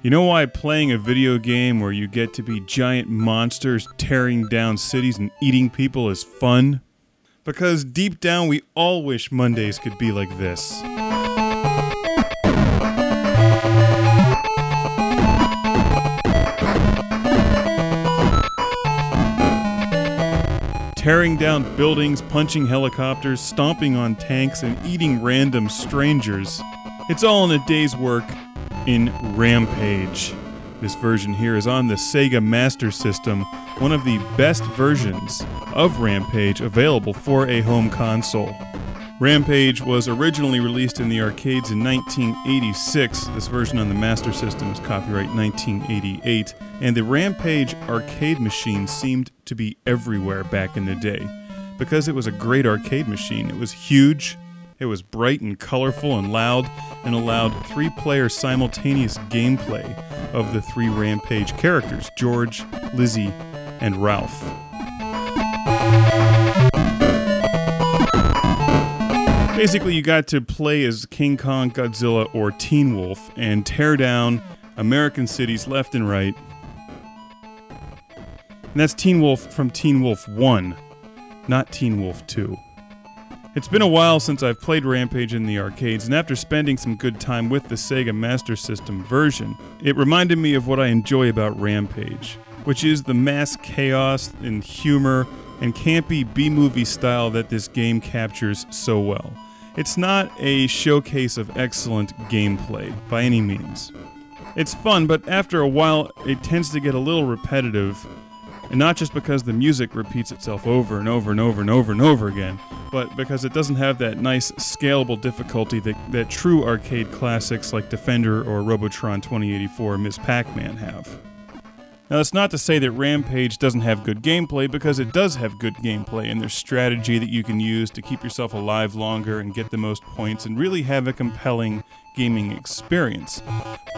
You know why playing a video game where you get to be giant monsters tearing down cities and eating people is fun? Because deep down we all wish Mondays could be like this. Tearing down buildings, punching helicopters, stomping on tanks, and eating random strangers. It's all in a day's work in Rampage. This version here is on the Sega Master System, one of the best versions of Rampage available for a home console. Rampage was originally released in the arcades in 1986. This version on the Master System is copyright 1988, and the Rampage arcade machine seemed to be everywhere back in the day because it was a great arcade machine. It was huge, it was bright and colorful and loud, and allowed 3-player simultaneous gameplay of the 3 Rampage characters, George, Lizzy, and Ralph. Basically, you got to play as King Kong, Godzilla, or Teen Wolf and tear down American cities left and right. And that's Teen Wolf from Teen Wolf 1, not Teen Wolf 2. It's been a while since I've played Rampage in the arcades, and after spending some good time with the Sega Master System version, it reminded me of what I enjoy about Rampage, which is the mass chaos and humor and campy B-movie style that this game captures so well. It's not a showcase of excellent gameplay, by any means. It's fun, but after a while it tends to get a little repetitive, and not just because the music repeats itself over and over and over and over and over again, but because it doesn't have that nice scalable difficulty that true arcade classics like Defender or Robotron 2084 or Ms. Pac-Man have. Now, that's not to say that Rampage doesn't have good gameplay, because it does have good gameplay, and there's strategy that you can use to keep yourself alive longer and get the most points and really have a compelling gaming experience.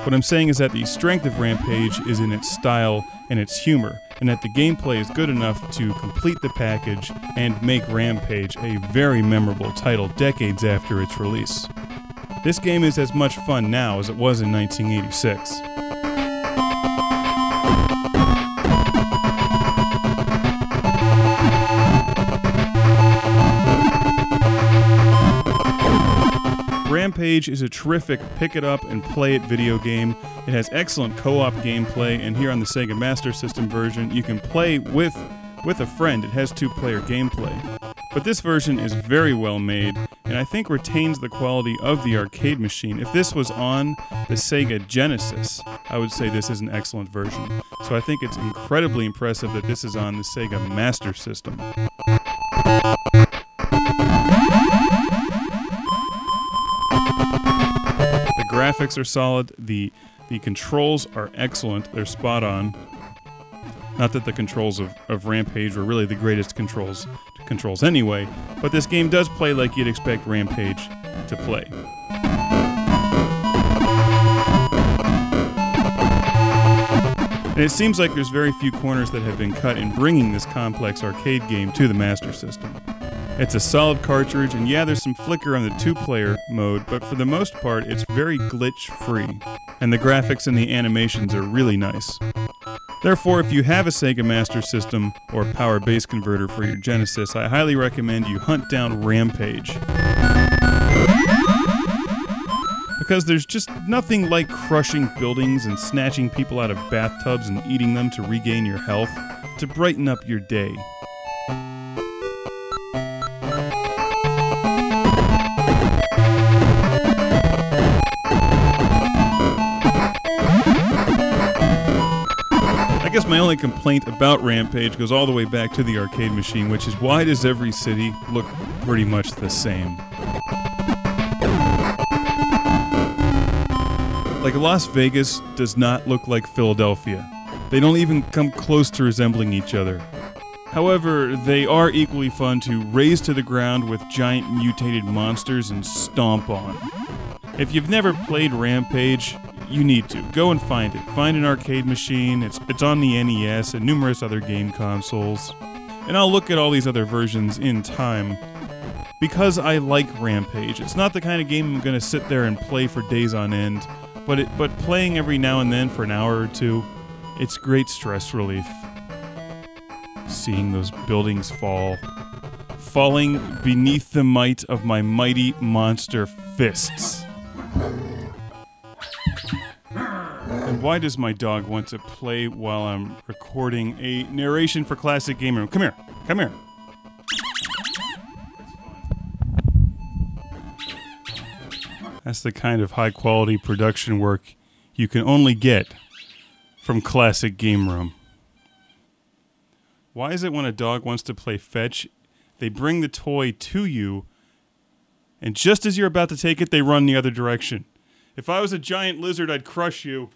What I'm saying is that the strength of Rampage is in its style and its humor, and that the gameplay is good enough to complete the package and make Rampage a very memorable title decades after its release. This game is as much fun now as it was in 1986. Rampage is a terrific pick-it-up-and-play-it video game. It has excellent co-op gameplay, and here on the Sega Master System version, you can play with a friend. It has 2-player gameplay. But this version is very well made, and I think retains the quality of the arcade machine. If this was on the Sega Genesis, I would say this is an excellent version. So I think it's incredibly impressive that this is on the Sega Master System. Graphics are solid, the controls are excellent, they're spot on. Not that the controls of Rampage were really the greatest controls anyway, but this game does play like you'd expect Rampage to play. And it seems like there's very few corners that have been cut in bringing this complex arcade game to the Master System. It's a solid cartridge, and yeah, there's some flicker on the 2-player mode, but for the most part, it's very glitch-free, and the graphics and the animations are really nice. Therefore, if you have a Sega Master System or power base converter for your Genesis, I highly recommend you hunt down Rampage. Because there's just nothing like crushing buildings and snatching people out of bathtubs and eating them to regain your health, to brighten up your day. I guess my only complaint about Rampage goes all the way back to the arcade machine, which is why does every city look pretty much the same? Like, Las Vegas does not look like Philadelphia. They don't even come close to resembling each other. However, they are equally fun to raze to the ground with giant mutated monsters and stomp on. If you've never played Rampage, you need to. Go and find it. Find an arcade machine. It's on the NES and numerous other game consoles. And I'll look at all these other versions in time, because I like Rampage. It's not the kind of game I'm going to sit there and play for days on end, But playing every now and then for an hour or two, it's great stress relief. Seeing those buildings falling beneath the might of my mighty monster fists. And why does my dog want to play while I'm recording a narration for Classic Game Room? Come here. Come here. That's the kind of high-quality production work you can only get from Classic Game Room. Why is it when a dog wants to play fetch, they bring the toy to you, and just as you're about to take it, they run the other direction? If I was a giant lizard, I'd crush you.